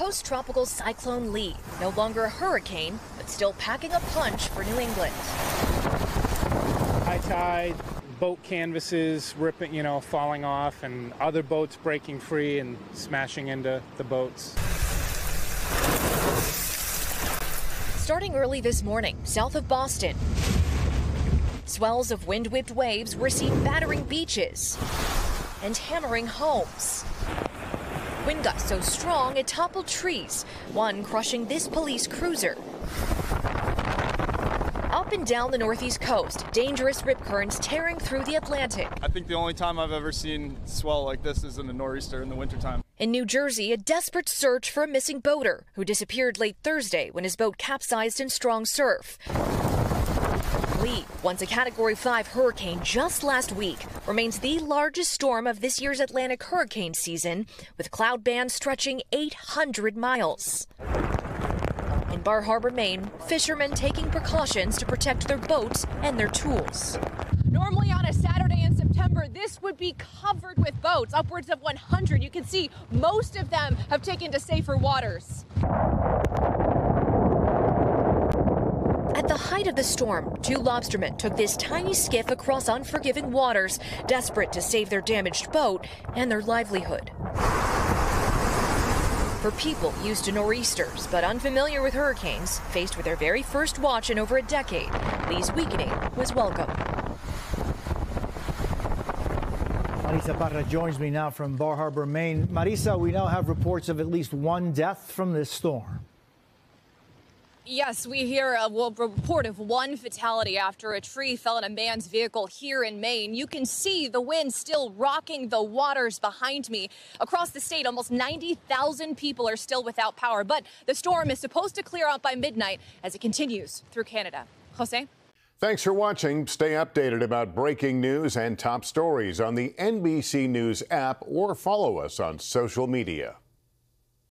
post-tropical cyclone Lee, no longer a hurricane, but still packing a punch for New England. High tide, boat canvases ripping, falling off, and other boats breaking free and smashing into the boats. Starting early this morning, south of Boston, swells of wind-whipped waves were seen battering beaches and hammering homes. Wind gusts so strong it toppled trees, one crushing this police cruiser. Up and down the northeast coast, dangerous rip currents tearing through the Atlantic. I think the only time I've ever seen swell like this is in the nor'easter in the wintertime. In New Jersey, a desperate search for a missing boater who disappeared late Thursday when his boat capsized in strong surf. Lee, once a Category 5 hurricane just last week, remains the largest storm of this year's Atlantic hurricane season, with cloud bands stretching 800 miles. In Bar Harbor, Maine, fishermen taking precautions to protect their boats and their tools. Normally on a Saturday in September, this would be covered with boats, upwards of 100. You can see most of them have taken to safer waters. At the height of the storm, two lobstermen took this tiny skiff across unforgiving waters, desperate to save their damaged boat and their livelihood. For people used to nor'easters but unfamiliar with hurricanes, faced with their very first watch in over a decade, Lee's weakening was welcome. Marissa Parra joins me now from Bar Harbor, Maine. Marissa, we now have reports of at least one death from this storm. Yes, we hear a report of one fatality after a tree fell in a man's vehicle here in Maine. You can see the wind still rocking the waters behind me. Across the state, almost 90,000 people are still without power, but the storm is supposed to clear out by midnight as it continues through Canada. Jose? Thanks for watching. Stay updated about breaking news and top stories on the NBC News app or follow us on social media.